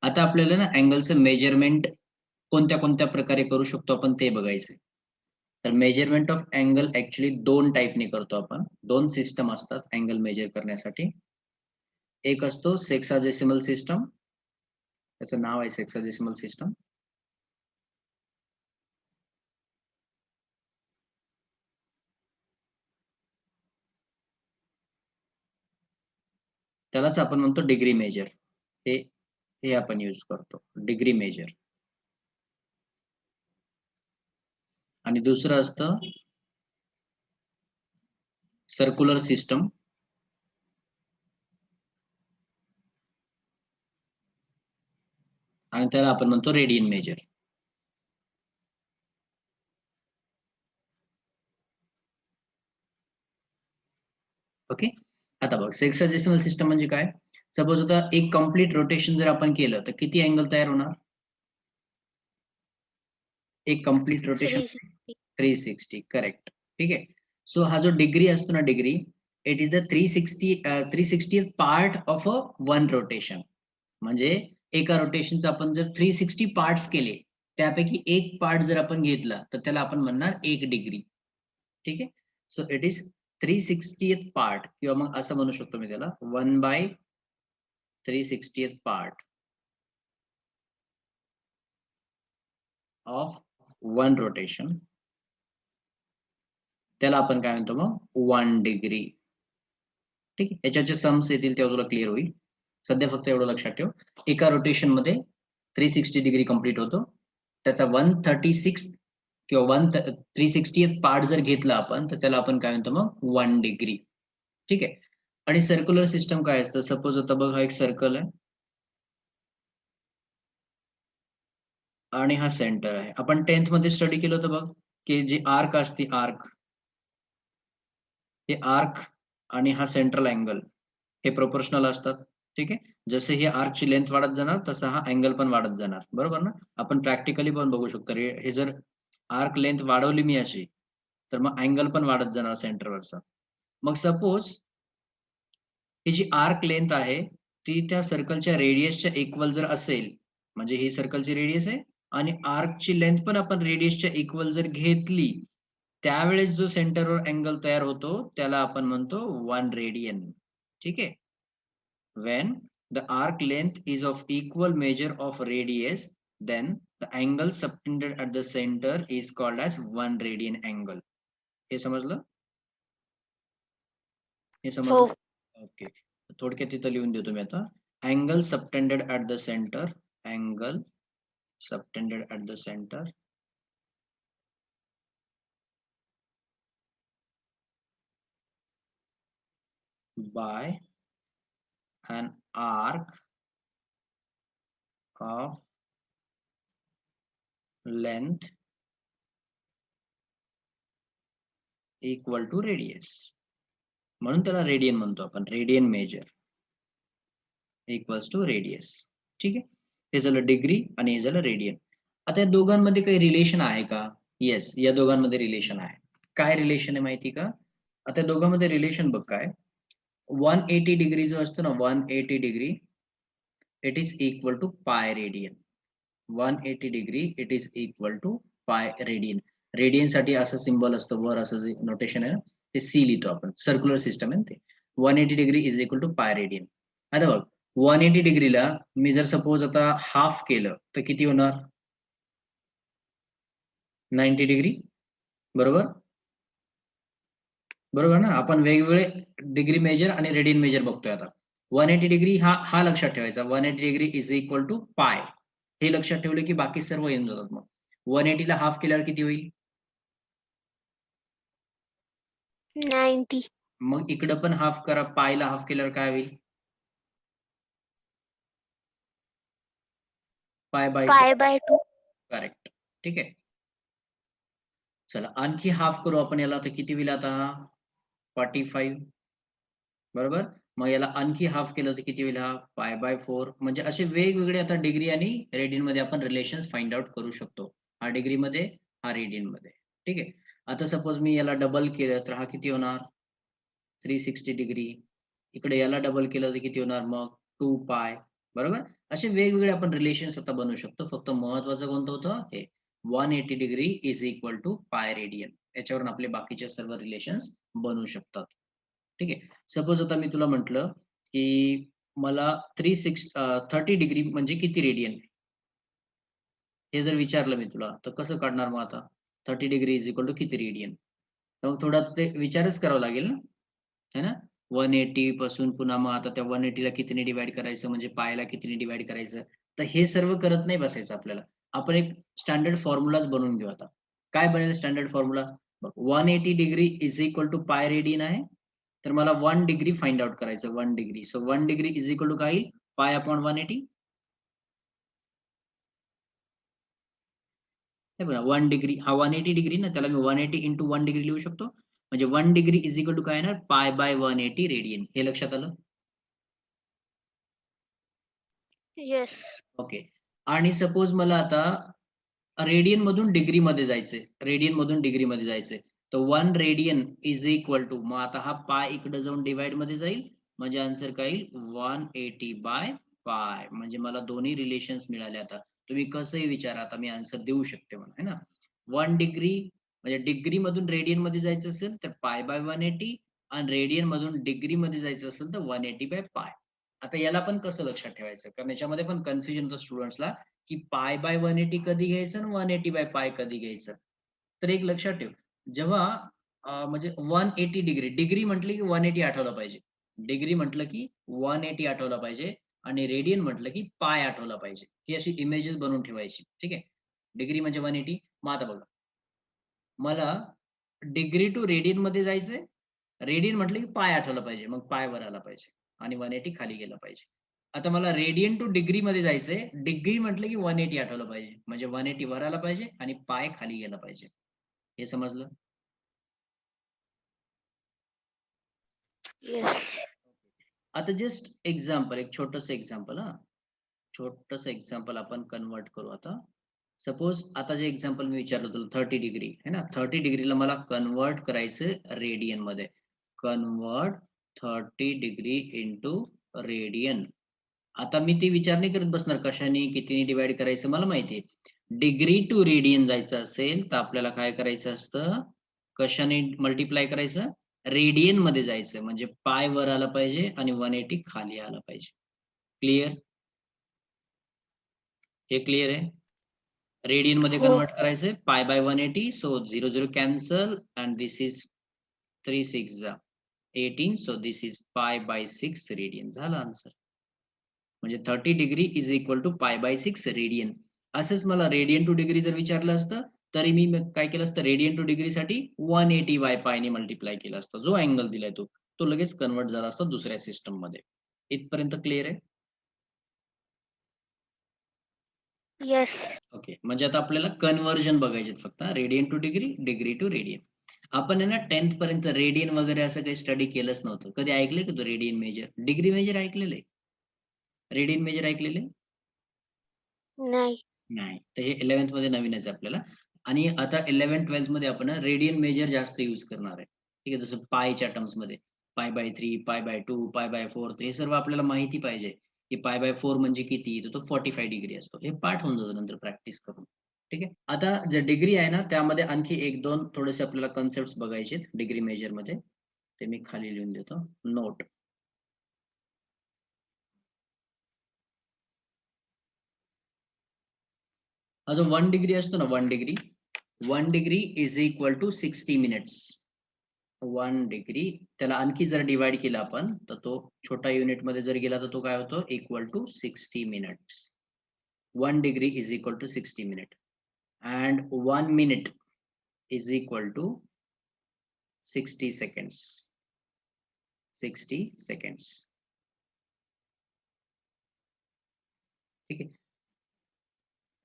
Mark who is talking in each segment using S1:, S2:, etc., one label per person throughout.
S1: आता आपल्याला ना अँगलचं मेजरमेंट कोणत्या कोणत्या प्रकारे करू शकतो आपण ते बघायचंय. तर मेजरमेंट ऑफ अँगल ऍक्च्युली दोन टाईपने करतो आपण. दोन सिस्टम असतात अँगल मेजर करण्यासाठी. एक असतो सेक्साजेसिमल सिस्टम, त्याचं नाव आहे सेक्साजेसिमल सिस्टम. त्यालाच आपण म्हणतो डिग्री मेजर. हे हे आपण यूज करतो डिग्री मेजर. आणि दुसरं असतं सर्क्युलर सिस्टम. आणि त्याला आपण म्हणतो रेडियन मेजर. ओके. आता बघ सेक्साजेसिमल सिस्टम म्हणजे काय. सपोज आता एक कम्प्लीट रोटेशन जर आपण केलं तर किती अँगल तयार होणार. एक कम्प्लीट रोटेशन 360 करेक्ट. ठीक आहे. सो हा जो डिग्री असतो ना degree, it is the 360 part of a one rotation. म्हणजे एका रोटेशनचं आपण जर 360 पार्ट्स केले त्यापैकी एक पार्ट जर आपण घेतला तर त्याला आपण म्हणणार 1 डिग्री. ठीक आहे. So it is 360th part किंवा मग असं म्हणू शकतो मी त्याला 1/360th part of one rotation. त्याला आपण काय म्हणतो मग 1 डिग्री. ठीक आहे. याच्याचे सम्स येतील तेव्हा तुला क्लिअर होईल. सध्या फक्त एवढं लक्षात ठेव, एका रोटेशन मध्ये 360 डिग्री कंप्लीट होतो. त्याचा 136 किंवा 360th पार्ट जर घेतला आपण तर त्याला आपण काय म्हणतो मग 1 डिग्री. ठीक आहे. आणि सर्क्युलर सिस्टम काय असतं. सपोज आता बघ हा एक सर्कल आहे आणि हा सेंटर आहे. आपण 10th मध्ये स्टडी केलं होतं बघ की जी आर्क असते आर्क, हे आर्क आणि हा सेंट्रल अँगल हे प्रोपोर्शनल असतात. ठीक आहे. जसे ही आर्कची लेंथ वाढत जाणार तसा हा अँगल पण वाढत जाणार. बरोबर ना. आपण प्रॅक्टिकली पण बघू शकतो. हे जर आर्क लेंथ वाढवली मी अशी तर मग अँगल पण वाढत जाणार सेंटरवरचा. मग सपोज ही जी आर्क लेंथ आहे ती त्या सर्कलच्या रेडियसच्या इक्वल जर असेल, म्हणजे ही सर्कलची रेडियस आहे आणि आर्कची लेंथ पण आपण रेडियसच्या इक्वल जर घेतली, त्यावेळेस जो सेंटरवर अँगल तयार होतो त्याला आपण म्हणतो 1 रेडियन. ठीक आहे. When the arc length is of equal measure of radius, then the angle subtended at the center is called as 1 radian angle. हे समजलं. हे समजलं. ओके. थोडक्यात तिथं लिहून देतो मी आता. Angle subtended at the center, angle subtended at the center by an arc of length equal to radius. म्हणून त्याला रेडियन म्हणतो आपण. Radian measure equals to radius. ठीक आहे. हे झालं डिग्री आणि हे झालं रेडियन. आता या दोघांमध्ये काही रिलेशन आहे का. येस, या दोघांमध्ये रिलेशन आहे. काय रिलेशन आहे माहिती का. आता या दोघांमध्ये रिलेशन बघ काय. 180 डिग्री जो असतो ना 180 degree it is equal to pi radian. 180 degree it is equal to pi radian. Radian साठी असं सिम्बॉल असतं वर, असं जे नोटेशन आहे ना ते सी लिहितो आपण. सर्क्युलर सिस्टम आहे ते. 180 degree is equal to pi radian. आता बघ 180 डिग्रीला मी जर सपोज आता हाफ केलं तर किती होणार. 90 डिग्री. बरोबर. बरोबर ना. आपण वेगवेगळे डिग्री मेजर आणि रेडियन मेजर बघतोय आता. 180 डिग्री हा लक्षात ठेवायचा. 180 डिग्री इज इक्वल टू पाय. हे लक्षात ठेवलं की बाकी सर्व येऊन जातात. मग 180 ला हाफ केल्यावर किती होईल.
S2: 90.
S1: मग इकडं पण हाफ करा. पायला हाफ केल्यावर काय होईल. Pi by 2. करेक्ट. ठीक आहे. चला आणखी हाफ करू आपण याला. तर किती होईल आता 45. बरोबर. मग याला आणखी हाफ केलं तर किती होईल हा पाय बाय 4. म्हणजे असे वेगवेगळे आता डिग्री आणि रेडियन मध्ये आपण रिलेशन्स फाइंड आउट करू शकतो. हा डिग्री मध्ये, हा रेडियन मध्ये. ठीक आहे. आता सपोज मी याला डबल केलं तर हा किती होणार 360 डिग्री. इकडे याला डबल केलं तर किती होणार मग 2 पाय. बरोबर. असे वेगवेगळे आपण रिलेशन्स आता बनवू शकतो. फक्त महत्वाचं कोणतं होतं हे 180 degree is equal to pi radian. याच्यावरून आपले बाकीचे सर्व रिलेशन्स बनवू शकतात. ठीक आहे. सपोज आता मी तुला म्हटलं, की मला 30 डिग्री म्हणजे किती रेडियन? हे जर विचारलं मी तुला, तर कसं काढणार मग आता? 30 डिग्री इज इक्वल टू किती रेडियन? तर मग थोडा ते विचारच करावा लागेल ना, है ना? 180 पासून पुन्हा मग आता त्या 180 ला कितीने डिव्हाईड करायचं म्हणजे पायला कितीने डिव्हाईड करायचं? तर हे सर्व करत नाही बसायचं आपल्याला. आपण एक स्टँडर्ड फॉर्म्युलाच बनवून घेऊ आता. काय बनेल स्टँडर्ड फॉर्म्युला? बघ 180 degree is equal to pi radian आहे. तर मला 1 डिग्री फाइंड आउट करायचं 1 degree. So 1 degree is equal to काय येईल? Pi upon 180. हे बघा 1 डिग्री हा 180 डिग्री ना, त्याला मी 180 इंटू 1 डिग्री लिहू शकतो. म्हणजे 1 डिग्री इज इक्वल टू काय येणार? पाय बाय 180 रेडियन. हे लक्षात आलं?
S2: Yes.
S1: ओके. आणि सपोज मला आता रेडियन मधून डिग्रीमध्ये जायचंय. रेडियन मधून डिग्रीमध्ये जायचंय. तर 1 रेडियन इज इक्वल टू मग आता हा पाय इकडे जाऊन डिव्हाईड मध्ये जाईल. म्हणजे आन्सर काय येईल? 180 बाय पाय. म्हणजे मला दोन्ही रिलेशन्स मिळाले आता. तुम्ही कसंही विचारा आता मी आन्सर देऊ शकते म्हणून है ना. 1 डिग्री म्हणजे डिग्री मधून रेडियन मध्ये जायचं असेल तर पाय बाय 180 आणि रेडियन मधून डिग्री मध्ये जायचं असेल तर 180 बाय पाय. आता याला पण कसं लक्षात ठेवायचं? कारण याच्यामध्ये पण कन्फ्युजन होतं स्टुडंट्सला, की पाय बाय 180 कधी घ्यायचं आणि 180 बाय पाय कधी घ्यायचं. तर एक लक्षात ठेव, जेव्हा म्हणजे 180 डिग्री, डिग्री म्हटली की 180 आठवलं पाहिजे. डिग्री म्हटलं की 180 आठवलं पाहिजे आणि रेडियन म्हटलं की पाय आठवला पाहिजे. ही अशी इमेजेस बनवून ठेवायची. ठीक आहे. डिग्री म्हणजे 180. मग आता बघा, मला डिग्री टू रेडियनमध्ये जायचंय. रेडियन म्हटलं की पाय आठवला पाहिजे. मग पाय वर आला पाहिजे आणि 180 खाली गेलं पाहिजे. आता मला रेडियन टू डिग्रीमध्ये जायचंय. डिग्री म्हटलं की 180 आठवलं पाहिजे. म्हणजे 180 वर आला पाहिजे आणि पाय खाली गेला पाहिजे. हे समजलं?
S2: Yes.
S1: आता जस्ट एक्झाम्पल, एक छोटंसं एक्झाम्पल हां. छोटंसं एक्झाम्पल आपण कन्व्हर्ट करू आता. सपोज आता जे एक्झाम्पल मी विचारलं तुला 30 डिग्री है ना, 30 डिग्रीला मला कन्व्हर्ट करायचं रेडियनमध्ये. Convert 30 degree into radian. आता मी ते विचार नाही करत बसणार कशाने, कितीने डिव्हाईड करायचं मला माहिती आहे. डिग्री टू रेडियन जायचं असेल, तर आपल्याला काय करायचं असतं? कशाने मल्टिप्लाय करायचं? रेडियनमध्ये जायचं. म्हणजे पाय वर आला पाहिजे आणि 180 खाली आला पाहिजे. क्लिअर? हे क्लिअर आहे? रेडियनमध्ये
S2: हो.
S1: कन्व्हर्ट करायचंय. Pi by 180 so 0 cancel and this is 3 6 जा 18 so this is pi by 6 radian. झालं आन्सर. म्हणजे 30 degree is equal to pi by 6 radian. असंच मला रेडियन टू डिग्री जर विचारलं असतं, तरी मी मग काय केलं असतं? रेडियन टू डिग्रीसाठी 180 बाय पायने मल्टिप्लाय केलं असतं. जो अँगल दिलाय तो. तो लगेच कन्व्हर्ट झाला असता दुसऱ्या सिस्टममध्ये. इथपर्यंत क्लिअर आहे?
S2: Yes.
S1: ओके. म्हणजे आता आपल्याला कन्व्हर्जन बघायचे फक्त radian to degree, degree to radian. आपण आहे ना 10th पर्यंत रेडियन वगैरे असं काही स्टडी केलंच नव्हतं. कधी ऐकलंय का तू रेडियन मेजर? डिग्री मेजर ऐकलेलं आहे. रेडियन मेजर ऐकलेलं आहे?
S2: नाही.
S1: नाही. तर हे 11th मध्ये नवीनच आहे आपल्याला. आणि आता 11th-12th मध्ये आपण ना रेडियन मेजर जास्त यूज करणार आहे. ठीक आहे. जसं पायच्या टर्म्समध्ये pi by 3, pi by 2, pi by 4 हे सर्व आपल्याला माहिती पाहिजे, की पाय बाय 4 म्हणजे किती? तर तो 45 डिग्री असतो. हे पाठ होऊन जातं नंतर प्रॅक्टिस करून. ठीक आहे. आता जे डिग्री आहे ना, त्यामध्ये आणखी 1-2 थोडेसे आपल्याला कन्सेप्ट्स बघायचे आहेत डिग्री मेजरमध्ये. ते मी खाली लिहून देतो. नोट. हा जो 1 डिग्री असतो ना 1 degree, 1 degree is equal to 60 minutes. 1 degree त्याला आणखी जर डिव्हाईड केलं आपण, तर तो छोटा युनिटमध्ये जर गेला, तर तो काय होतो? Equal to 60 minutes. 1 degree is equal to 60 minute and 1 minute is equal to 60 seconds. 60 seconds. ठीक आहे.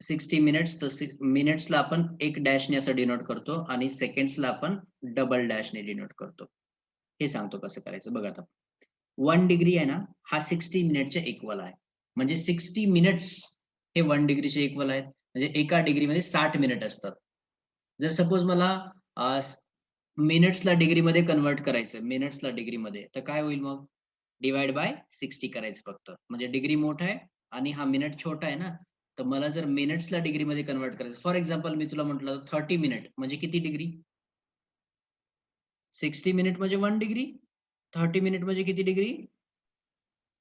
S1: 60 मिनिट्स तर मिनिट्सला आपण एक डॅशने असं डिनोट करतो आणि सेकंड्सला आपण डबल डॅशने डिनोट करतो. हे सांगतो कसं करायचं बघा आता. 1 डिग्री आहे ना, हा 60 मिनिटच्या इक्वल आहे. म्हणजे 60 मिनिट्स हे 1 डिग्रीचे इक्वल आहेत. म्हणजे एका डिग्रीमध्ये 60 मिनिट असतात. जर सपोज मला मिनिट्सला डिग्रीमध्ये कन्व्हर्ट करायचं, मिनिट्सला डिग्रीमध्ये, तर काय होईल मग? डिव्हाइड बाय 60 करायचं फक्त. म्हणजे डिग्री मोठा आहे आणि हा मिनिट छोटा आहे ना, तर मला जर मिनिट्सला डिग्रीमध्ये कन्व्हर्ट करायचं, फॉर एक्झाम्पल मी तुला म्हटलं 30 मिनिट म्हणजे किती डिग्री? 60 मिनिट म्हणजे 1 डिग्री. 30 मिनिट म्हणजे किती degree?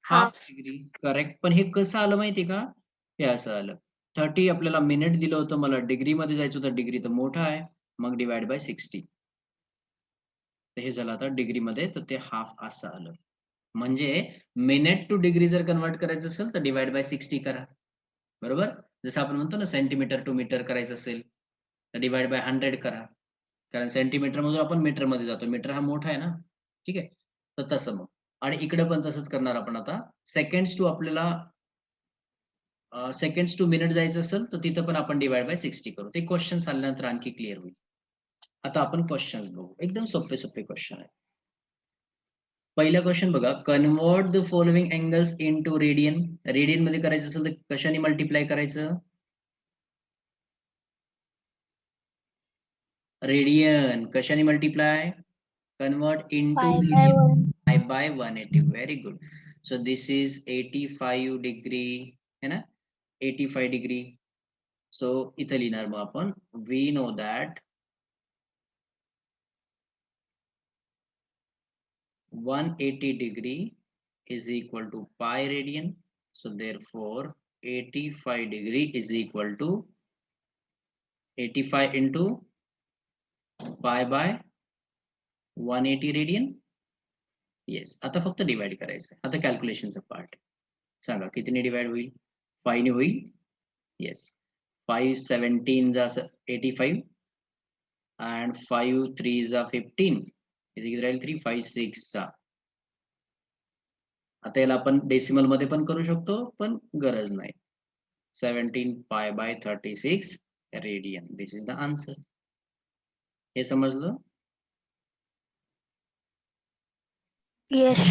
S1: Half
S2: Half.
S1: Degree. Correct. पण हे कसं आलं माहिती आहे का? हे असं आलं. 30 आपल्याला मिनिट दिलं होतं, मला डिग्रीमध्ये जायचं होतं, डिग्री तर मोठा आहे, मग डिव्हाइड बाय 60. तर हे झालं आता डिग्रीमध्ये, तर ते हाफ असं आलं. म्हणजे मिनिट टू डिग्री जर कन्व्हर्ट करायचं असेल तर डिव्हाइड बाय 60 करा. बरोबर? जसं आपण म्हणतो ना सेंटीमीटर टू मीटर करायचं असेल, तर डिव्हाइड बाय 100 करा. कारण सेंटीमीटर मधून आपण मीटर मध्ये जातो. मीटर हा मोठा आहे ना. ठीक आहे? तर तसं मग. आणि इकडे पण तसंच करणार आपण आता. सेकंड्स टू आपल्याला सेकंड्स टू मिनिट जायचं असेल, तर तिथं पण आपण डिव्हाइड बाय 60 करू. ते क्वेश्चन आल्यानंतर आणखी क्लिअर होईल. आता आपण क्वेश्चन्स बघू. एकदम सोपे क्वेश्चन आहे. पहिला क्वेश्चन बघा, convert the following angles into radian. Radian मध्ये करायचं असेल तर कशाने मल्टिप्लाय करायचं? रेडियन कशाने multiply? Convert into
S2: 5 by
S1: radian.
S2: 1.
S1: 5 by 180. Very good. So this is 85 degree है ना, 85 डिग्री. सो इथं लिहिणार मग आपण, we know that 180 degree is equal to pi radian. So therefore 85 degree is equal to 85 into pi by 180 radian. Yes. आता फक्त divide करायचं. आता कॅल्क्युलेशनचा पार्ट. सांगा कितीने डिवाइड होईल? 5 ने होईल. येस. 5 17 जा 85 and 5 3 जा 15. इथे किती राहील? 3 5 6 जा. आता याला आपण डेसिमल मध्ये पण करू शकतो, पण गरज नाही. 17 pi by 36 radian. This is the answer. हे समजलं?
S2: Yes.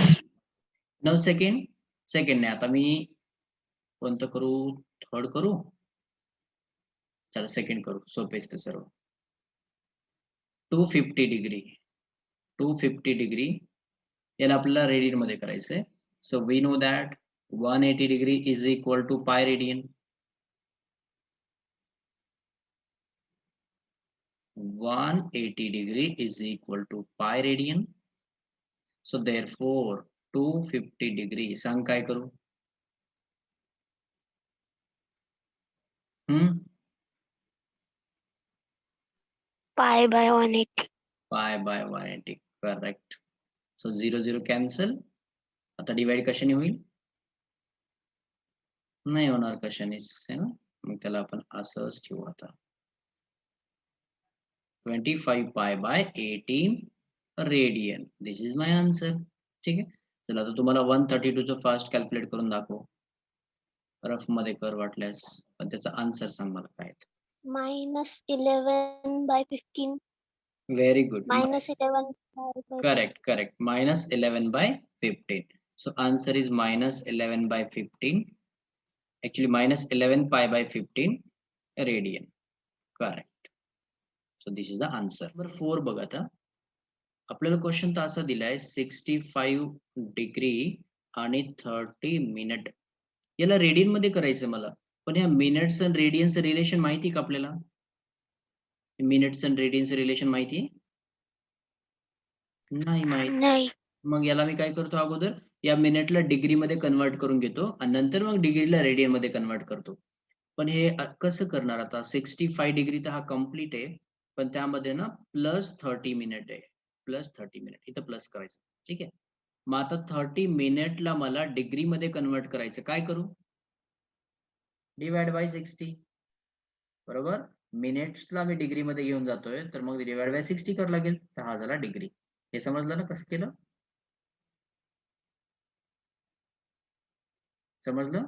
S1: नाउ सेकंड नाही, आता मी कोणतं करू? थर्ड करू? चला सेकंड करू, सोपेच ते सर्व. 250 डिग्री 250 डिग्री याला आपल्याला रेडियन मध्ये करायचंय. So we know that 180 degree is equal to pi radian. 180 degree is equal to pi radian. So therefore 250 degree सांग काय करू?
S2: Pi by 180.
S1: Pi by 180. Correct. So 0 0 cancel. आता डिवाइड कशाने होईल? नाही होणार कशानेच, है ना. मग त्याला आपण असंच ठेवू आता. 25 pi by 18 radian. This is my answer. ठीक आहे. चला आता तुम्हाला 132 चं फास्ट कॅल्क्युलेट करून दाखव. रफ मध्ये कर वाटल्यास, पण त्याचा आन्सर सांग मला काय आहे.
S2: Minus 11 by 15.
S1: Very good.
S2: Minus 11 by
S1: Correct. Minus 11 by 15. So answer is minus 11 by 15. Actually minus 11 pi by 15 radian. Correct. So this is the answer. Number 4 बघा आता. आपल्याला क्वेश्चन तर असा दिलाय 65 डिग्री आणि 30 मिनिट. याला रेडियन मध्ये करायचं मला, पण ह्या मिनिट्स आणि रेडियनचं रिलेशन माहिती का आपल्याला? मिनिट्स आणि रेडियनचं रिलेशन माहिती? नाही माहिती.
S2: नाही.
S1: मग याला मी काय करतो, अगोदर या मिनिटला डिग्री मध्ये कन्वर्ट करून घेतो आणि नंतर मग डिग्रीला रेडियन मध्ये कन्वर्ट करतो. पण हे कसं करणार आता? 65 डिग्री तर हा कम्प्लीट आहे, पण त्यामध्ये ना +30 मिनिट आहे. +30 मिनिट इथं प्लस करायचं. ठीक आहे. मग आता 30 मिनिटला मला डिग्री मध्ये कन्वर्ट करायचं. काय करू? Divide by 60. बरोबर. मिनिट्सला मी डिग्री मध्ये घेऊन जातोय, तर मग डिवाइड बाय 60 करावं लागेल. तर हा झाला डिग्री. हे समजलं ना कसं केलं? समजलं?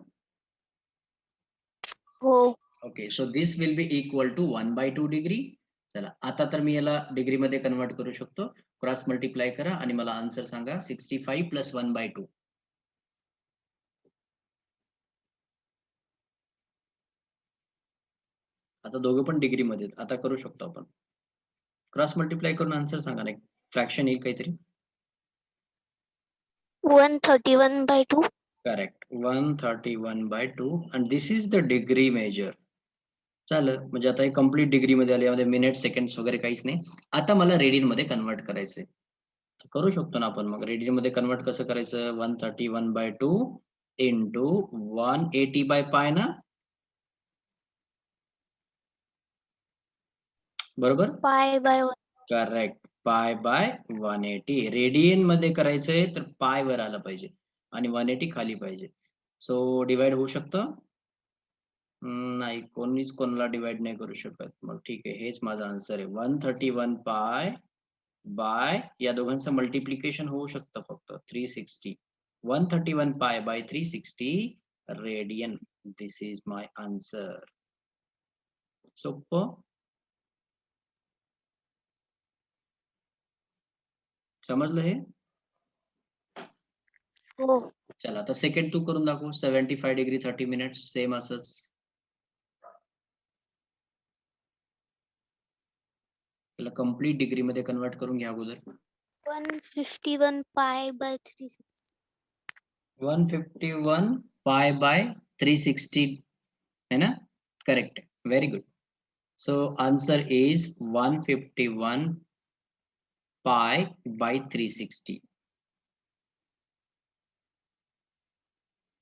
S2: हो.
S1: Okay. So this will be equal to 1/2 degree. चला आता तर मी याला डिग्री मध्ये कन्वर्ट करू शकतो. क्रॉस मल्टिप्लाय करा आणि मला आन्सर सांगा. 65 + 1/2. आता दोघं पण डिग्री मध्ये आहेत. आता करू शकतो आपण. क्रॉस मल्टिप्लाय करून आन्सर सांगा ना. फ्रॅक्शन येईल काहीतरी.
S2: 131 by 2.
S1: Correct 131/2 and this is the degree measure. झालं म्हणजे आता हे कम्प्लीट डिग्री मध्ये आले, यामध्ये मिनिट सेकंड्स वगैरे काहीच नाही. आता मला रेडियन मध्ये कन्वर्ट करायचंय. करू शकतो ना आपण. मग रेडियन मध्ये कन्वर्ट कसं करायचं? 131/2 इंटू 180/π ना, बरोबर?
S2: pi by 1.
S1: करेक्ट. π/180. रेडियन मध्ये करायचंय तर पाय वर आलं पाहिजे आणि 180 खाली पाहिजे. सो डिवाइड होऊ शकतं? नाही, कोणीच कोणाला डिवाइड नाही करू शकत. मग ठीक आहे, हेच माझा आन्सर आहे. 131π बाय या दोघांचं मल्टिप्लिकेशन होऊ शकतं फक्त 360. 131π/360 radian. This is my answer. सोपं, समजलं हे?
S2: हो.
S1: चला आता सेकंड तू करून दाखव. 75 डिग्री 30 मिनिट्स सेम असंच. त्याला कम्प्लीट डिग्री मध्ये कन्वर्ट करून घ्या अगोदर.
S2: 151 pi by 360.
S1: 151π/360 है ना? Correct. Very good. So answer is 151π/360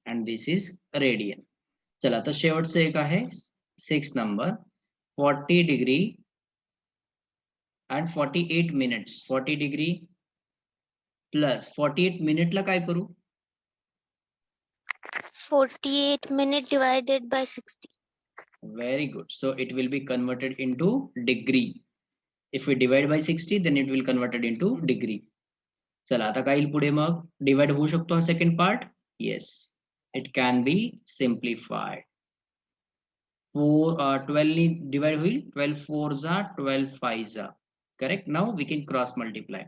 S1: and this is radian. चला आता शेवटचं एक आहे 6 number. 40 degree and 48 minutes. 40 degree plus 48 मिनिटला काय करू?
S2: 48 minute divided by 60.
S1: Very good. So it will be converted into degree. If we divide by 60 then it will converted into degree. चला आता काय येईल पुढे? मग डिवाइड होऊ शकतो हा second part? Yes, it can be simplified. 12 नी डिवाइड होईल. 12 4 जा 12 5 जा. Correct. Now we can cross multiply.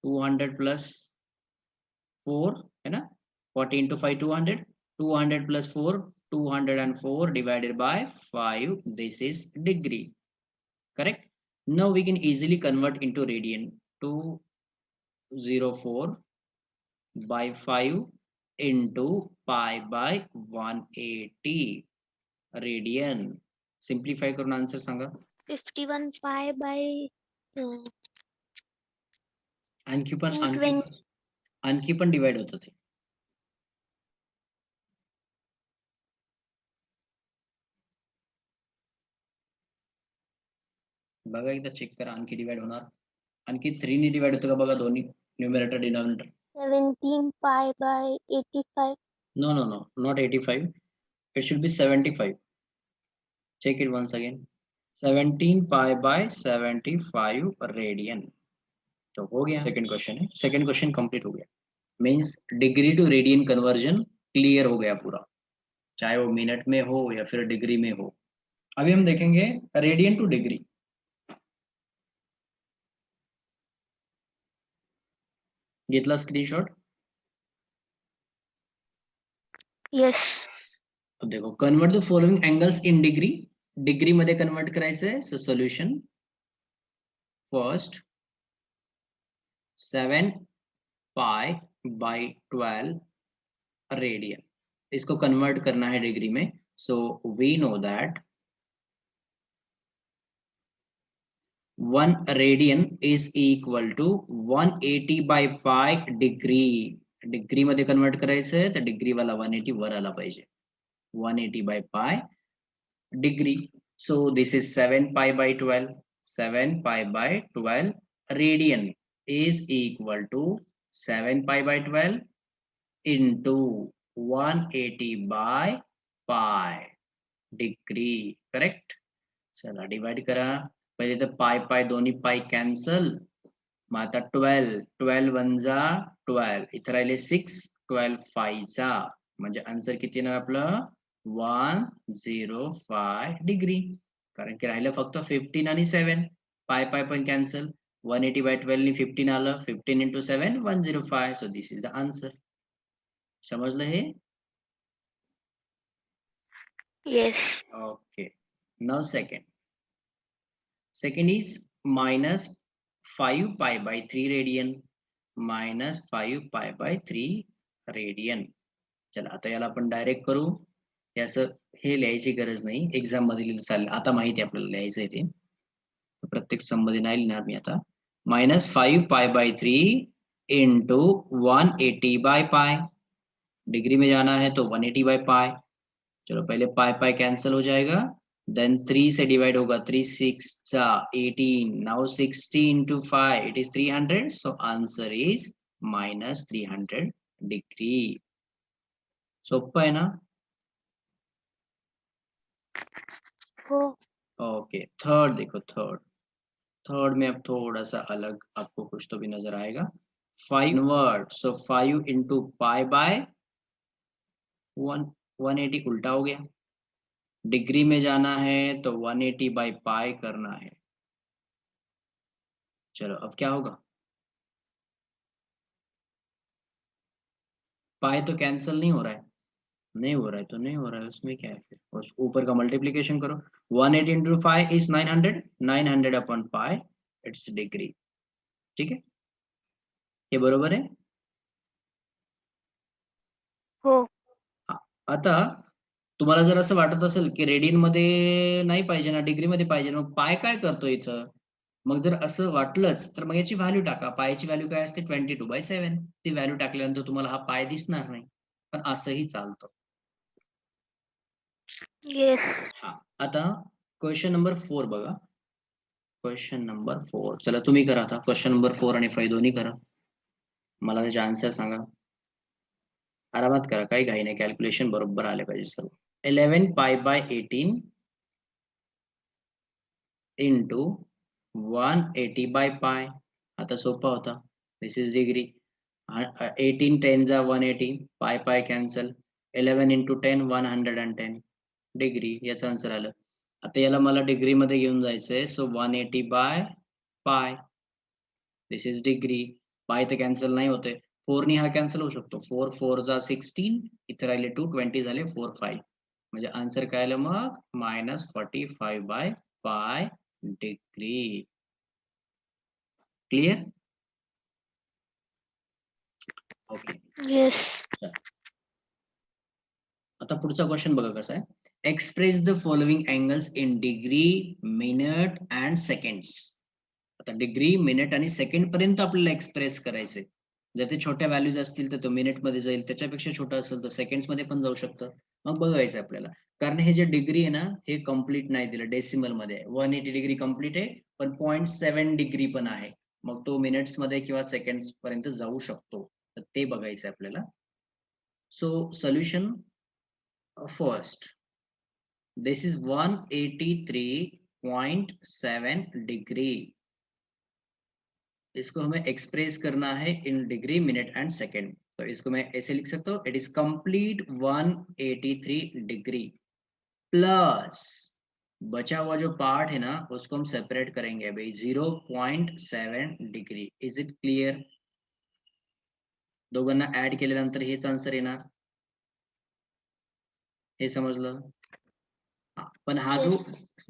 S1: 200 plus 4 है ना, 40 into 5 200. 200 plus 4 204 divided by 5. This is degree. Correct. Now we can easily convert into radian. 204/5 into pi/180 radian. Simplify करून answer सांगा.
S2: 51 pi by
S1: आणखी पण
S2: 20.
S1: डिवाइड होतं ते. बघा एकदा चेक करा, आणखी डिवाइड होणार. आणखी 3 ने डिवाइड होतं का बघा दोन्ही, numerator denominator.
S2: 17 pi by 85.
S1: No, not 85. It should be 75. Check it once again. 17π/75 radian. तो हो गया. सेकंड क्वेश्चन है. सेकंड क्वेश्चन कंप्लीट हो गया. Means degree to radian conversion clear हो गया पूरा, चाहे वो मिनट में हो या फिर डिग्री में हो. अभी हम देखेंगे रेडियन टू डिग्री. घेतला स्क्रीनशॉट?
S2: Yes.
S1: अब देखो, convert the following angles in degree. Degree मध्ये कन्वर्ट करायचं आहे. So solution first 7π/12 radian. इसको कन्वर्ट करना है डिग्री में. So we know that 1 radian is equal to 180/π degree. Degree मध्ये कन्वर्ट करायचं आहे तर डिग्री वाला 180 वर आला पाहिजे. 180/π degree. So this is 7π/12. 7π/12 radian is equal to 7π/12 into 180/π degree. Correct. चला डिवाइड करा. पहिले तर पाय दोन्ही पाय कॅन्सल. मग आता 12 1 जा 12, इथं राहिले 6. 12 5 जा, म्हणजे आन्सर किती येणार आपलं? 105 डिग्री. कारण की राहिलं फक्त 15 आणि 7. पाय पण कॅन्सल. 180/12 नी 15 आलं. 15 into 7 105. So this is the answer. समजलं हे?
S2: Yes.
S1: Okay. Now second is minus 5π/3 radian. -5π/3 radian. चला आता याला आपण डायरेक्ट करू. हे असं हे लिहायची गरज नाही, एक्झाम मध्ये लिहिलं चालेल. आता माहिती आहे आपल्याला लिहायचंय ते, प्रत्येक सम मध्ये नाही लिहिणार मी आता. -5π/3 इंटू 180/π. डिग्री में जाना है तो 180/π. चलो पहले पाई कैंसिल हो जाएगा, देन 3 से डिवाइड होगा, 3 6 जा 18, now 60 into 5 it is 300, so answer is -300 degree. सोपं आहे ना?
S2: हो.
S1: ओके, थर्ड देखो, थर्ड में अब थोड़ा सा अलग आपको कुछ तो भी नजर आएगा. 5 इनवर्ट, सो 5 into π/180 उल्टा हो गया. डिग्री में जाना है तो 180/π करना है. चलो अब क्या होगा? पाई तो कैंसिल नहीं हो रहा है, नहीं हो रहा है तो नहीं हो रहा है, उसमें क्या है फिर, उस ऊपर का मल्टीप्लिकेशन करो. 180 into 5 is 900, 900 upon pie, it's degree. ठीक है, हे बरोबर आहे.
S2: हो.
S1: आता तुम्हाला जर असं वाटत असेल की रेडियन मध्ये नाही पाहिजे ना, डिग्री मध्ये पाहिजे, मग पाय काय करतो इथं? मग जर असं वाटलंच तर मग याची व्हॅल्यू टाका. पायची व्हॅल्यू काय असते? 22/7. ती व्हॅल्यू टाकल्यानंतर तुम्हाला हा पाय दिसणार नाही, पण असंही चालतं.
S2: येस.
S1: हा, आता क्वेश्चन नंबर 4 बघा. क्वेश्चन नंबर 4, चला तुम्ही करा आता. क्वेश्चन नंबर 4 आणि 5 दोन्ही करा. मला त्याचे आन्सर सांगा. आरामात करा, काही घाई नाही, कॅल्क्युलेशन बरोबर आले पाहिजे सर्व. 11π/18 इंटू 180/π. आता सोपा होता, दिस इज डिग्री. 18 10 जा 180, पाय कॅन्सल. 11 into 10 110 डिग्री, याचं आन्सर आलं. आता याला मला डिग्री मध्ये घेऊन जायचंय, सो 180/π. This is degree. पाय तर कॅन्सल नाही होते, 4 नी हा कॅन्सल होऊ शकतो. 4 4 जा 16, इथे राहिले 2, 20 झाले 4 5. म्हणजे आन्सर काय आलं मग? -45/π डिग्री. क्लियर? ओके.
S2: येस.
S1: आता पुढचा क्वेश्चन बघा कसा आहे. Express the following angles in degree, minute and seconds. आता डिग्री, मिनिट आणि सेकंड पर्यंत आपल्याला एक्सप्रेस करायचंय. जर ते छोट्या व्हॅल्यूज असतील तर तो मिनिट मध्ये जाईल, त्याच्यापेक्षा छोटं असेल तर सेकंड्स मध्ये पण जाऊ शकतं. मग बघायचं आपल्याला, कारण हे जे डिग्री आहे ना, हे कम्प्लीट नाही दिलं, डेसिमल मध्ये आहे. 180 डिग्री कम्प्लीट आहे, पण 0.7 डिग्री पण आहे. मग तो मिनिट्स मध्ये किंवा सेकंड्स पर्यंत जाऊ शकतो, तर ते बघायचं आपल्याला. So solution first, this is 183.7 degree. इसको हमें एक्सप्रेस करना है in degree, minute end second. तो इसको मैं ऐसे लिख सकता हूँ, it is complete 183 degree plus बचा हुआ जो पार्ट है ना, उसको हम सेपरेट करेंगे भाई, 0.7 डिग्री. Is it clear? दोघांना ऍड केल्यानंतर हेच आन्सर येणार, हे समजलं? पण हा जो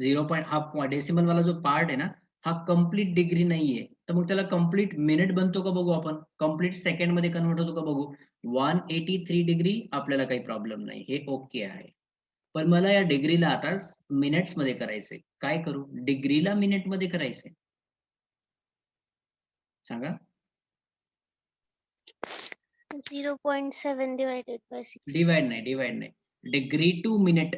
S1: 0. हा डेसिमल वाला जो पार्ट आहे ना, हा कंप्लीट डिग्री नाहीये, तर मग त्याला कंप्लीट मिनिट बनतो का बघू आपण, कंप्लीट सेकंड मध्ये कन्वर्ट होतो का बघू. 183 डिग्री आपल्याला काही प्रॉब्लेम नाही, हे ओके आहे. पण मला या डिग्रीला आता मिनिट्स मध्ये करायचंय. काय करू? डिग्रीला मिनिट मध्ये करायचंय, सांगा.
S2: 0.7 divided by 60.
S1: डिवाइड नाही, डिग्री टू मिनिट.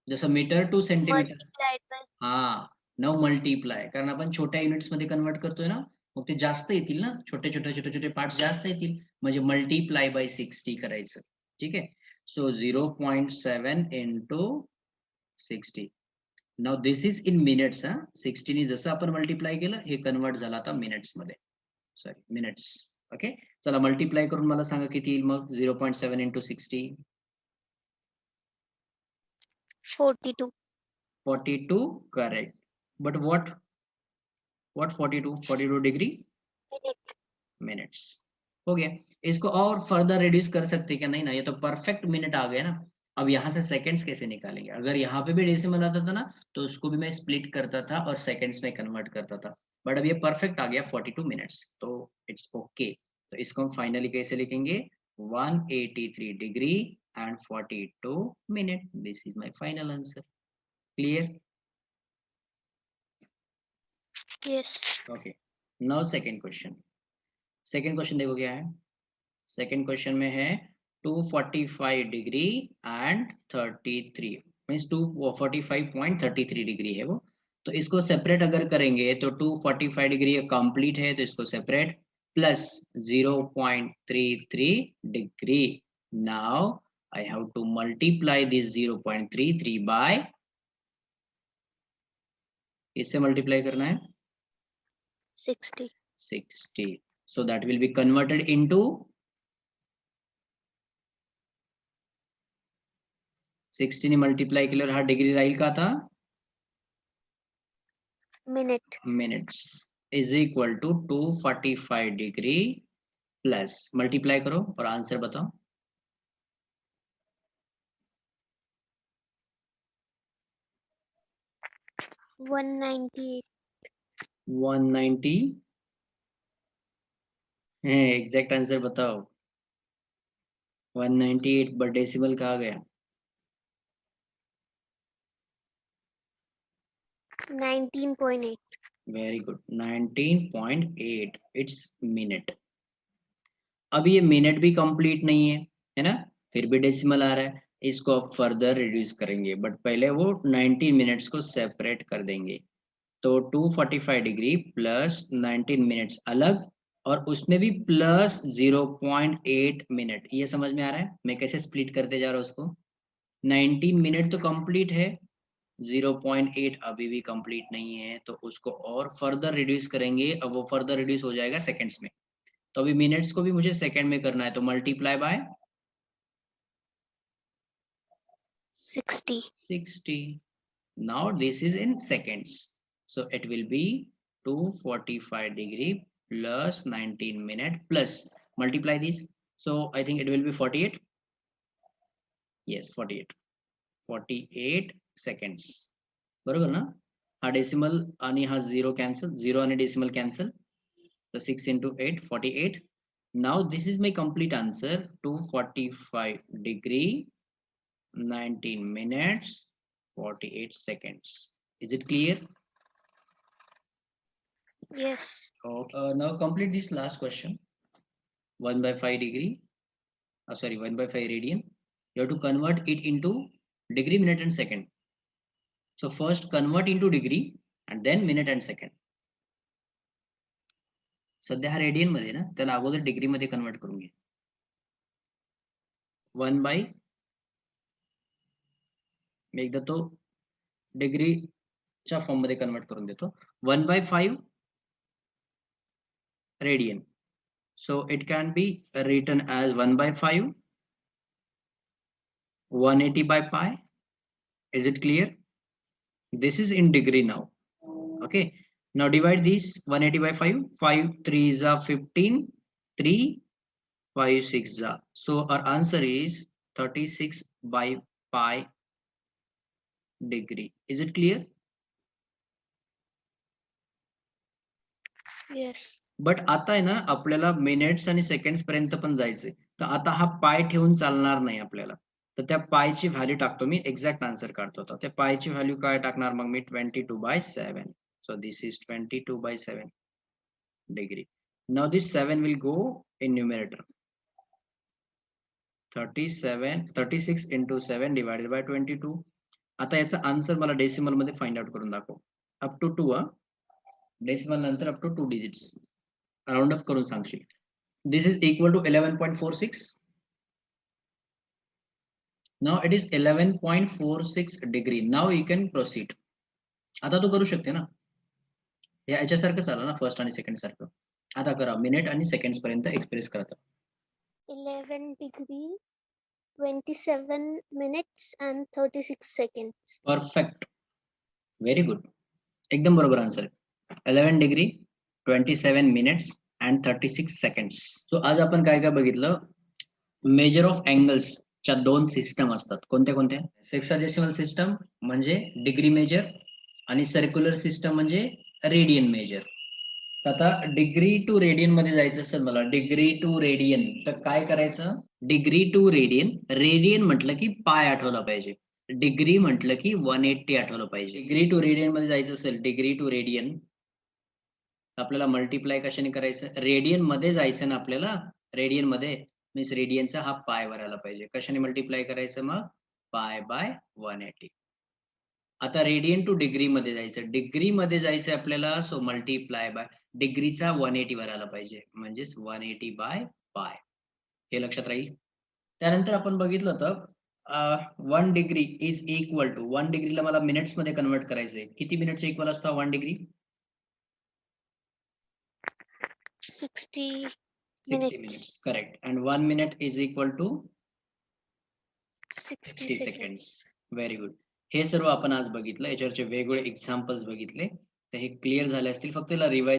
S1: जसं metre to centimetre.
S2: Multiplied by.
S1: हा, न मल्टिप्लाय, कारण आपण छोट्या युनिट्स मध्ये कन्वर्ट करतोय ना, मग ते जास्त येतील ना, छोटे पार्ट जास्त येतील, म्हणजे मल्टिप्लाय बाय 60 करायचं. ठीक आहे, so 0.7 into 60. Now this is in minutes. 60 ने जसं आपण मल्टिप्लाय केलं, हे कन्वर्ट झालं आता मिनिट्स मध्ये, सॉरी मिनिट्स. ओके, चला मल्टिप्लाय करून मला सांगा किती येईल मग. 0.7 into 60,
S2: 42.
S1: 42, correct. But what 42 degree
S2: Minute.
S1: Minutes. हो गया. इसको और फर्दर रिड्यूस कर सकते क्या? नहीं ना, ये तो परफेक्ट मिनट आ गया ना. अब यहाँ से सेकंड्स कैसे निकालेंगे? अगर यहाँ पे भी डेसिमल आता था ना, तो उसको भी मैं स्प्लिट करता था और सेकंड्स में कन्वर्ट करता था. बट अब ये परफेक्ट आ गया 42 मिनट्स, तो इट्स ओके। तो इसको हम फाइनली कैसे लिखेंगे, 183 degree end 42 minute. This is my final answer. Clear?
S2: Yes.
S1: Okay, now second question. Second question देखो क्या है। सेकंड क्वेश्चन में है 245 डिग्री एंड 33 मीन्स 245.33 डिग्री है वो। तो इसको सेपरेट अगर करेंगे तो 245 डिग्री कंप्लीट है, तो इसको separate plus 0.33 degree. Now I have to multiply this 0.33 by, इससे मल्टीप्लाई करना है
S2: 60.
S1: 60, so that will be converted into 60 ने मल्टीप्लाई केल्यावर हा डिग्री राहील का आता
S2: Minute.
S1: Minutes is equal to 245 degree plus multiply करो और आंसर बताओ।
S2: 198.
S1: 190 है एग्जैक्ट आंसर बताओ। 198 बट डेसिमल कहा गया
S2: 19.8.
S1: Very good 19.8 it's minute. अब ये मिनट भी कंप्लीट नहीं है ना, फिर भी डेसिमल आ रहा है, इसको अब फर्दर रिड्यूस करेंगे बट पहले वो 90 मिनट्स को सेपरेट कर देंगे। तो 245 डिग्री प्लस 19 मिनट्स अलग और उसमें भी प्लस 0.8 मिनट। ये समझ में आ रहा है मैं कैसे स्प्लिट करते जा रहा हूँ उसको। 19 मिनट तो कंप्लीट है, 0.8 अभी भी कंप्लीट नहीं है, तो उसको और फर्दर रिड्यूस करेंगे। अब वो फर्दर रिड्यूस हो जाएगा सेकंड्स में, तो अभी मिनट्स को भी मुझे सेकंड में करना है, तो multiply by
S2: 60.
S1: 60। Now this is in seconds, so it will be 245 degree plus 19 minute plus multiply this, so I think it will be 48. Yes, 48 seconds बरोबर ना। हा डेसिमल आणि हा 0 कॅन्सल, 0 आणि decimal cancel, so 6 into 8 48. Now this is my complete answer, 245 degree 19 minutes 48 seconds. Is it clear?
S2: Yes.
S1: Okay. Now complete this last question. 1 by 5 degree, sorry, 1 by 5 radian. You have to convert it into degree, minute and second. So first convert into degree and then minute and second. सध्या हा radian मध्ये ना, त्याला अगोदर degree मध्ये convert करून घे। 1 by, मी एकदा तो डिग्रीच्या फॉर्म मध्ये कन्वर्ट करून देतो। 1 by 5 radian. So it can be written as 1 by 5 180 by pi. Is it clear? This is in degree now. Okay, now divide this 180 by 5, 5 3s are 15, 3 5 6s are, so our answer is 36 by pi degree. Is it clear?
S2: Yes.
S1: But आता आहे ना आपल्याला minutes आणि seconds पर्यंत पण जायचंय, तर आता हा पाय ठेवून चालणार नाही आपल्याला, तर त्या पायची व्हॅल्यू टाकतो मी, एक्झॅक्ट आन्सर काढतो। तर त्या पायची व्हॅल्यू काय टाकणार मग मी, 22/7. So this is 22/7 degree. Now this 7 will go in numerator. 36 into 7 divided by 22. आता याचा आन्सर मला डेसिमल मध्ये फाइंड आउट करून दाखव, अप टू 2 डेसिमल नंतर up to 2 digits round up करून सांगशील। This is equal to 11.46. Now it is 11.46 degree. Now you can proceed. आता तू करू शकते ना, हे याच्यासारखं झालं ना फर्स्ट आणि सेकंड सारखं। आता करा मिनिट आणि सेकंड्स पर्यंत एक्सप्रेस करा।
S2: 11 degree 27 minutes and 36 seconds.
S1: Perfect, very good, एकदम बरोबर आन्सर आहे। 11 degree 27 minutes and 36 seconds. So आज आपण काय काय बघितलं, मेजर ऑफ अँगल्स च्या दोन सिस्टम असतात, कोणत्या कोणत्या, सेक्साडेसिमल सिस्टम म्हणजे डिग्री मेजर आणि सर्क्युलर सिस्टम म्हणजे रेडियन मेजर। आता डिग्री टू रेडियन मध्ये जायचं असेल मला, डिग्री टू रेडियन, तर काय करायचं? डिग्री टू रेडियन, रेडियन म्हटलं की पाय आठवला पाहिजे, डिग्री म्हटलं की 180 आठवलं पाहिजे. डिग्री टू रेडियन मध्ये जायचं असेल, डिग्री टू रेडियन, आपल्याला मल्टिप्लाय कशाने करायचं? रेडियन मध्ये जायचं ना आपल्याला, रेडियन मध्ये मीन्स रेडियनचा हा पाय वरायला पाहिजे. कशाने मल्टिप्लाय करायचं मग? पाय बाय 180. आता रेडियन टू डिग्री मध्ये जायचं, डिग्री मध्ये जायचं आपल्याला, सो मल्टिप्लाय बाय डिग्रीचा 180 वरायला पाहिजे, म्हणजेच 180 बाय पाय. हे लक्षात राहील. त्यानंतर आपण बघितलं होतं 1 डिग्री इज इक्वल टू, 1 डिग्रीला मला मिनिट्स मध्ये कन्वर्ट करायचंय. किती मिनिटचा इक्वल असतो 1 degree?
S2: 60
S1: 60
S2: minutes.
S1: minutes. Correct. And 1 minute is equal to
S2: 60
S1: seconds.
S2: seconds.
S1: Very good. हे सर्व आपण आज बघितलं. याच्यावरचे वेगवेगळे एक्झाम्पल्स बघितले. तर हे क्लिअर झाले असतील. फक्त याला रिवाइज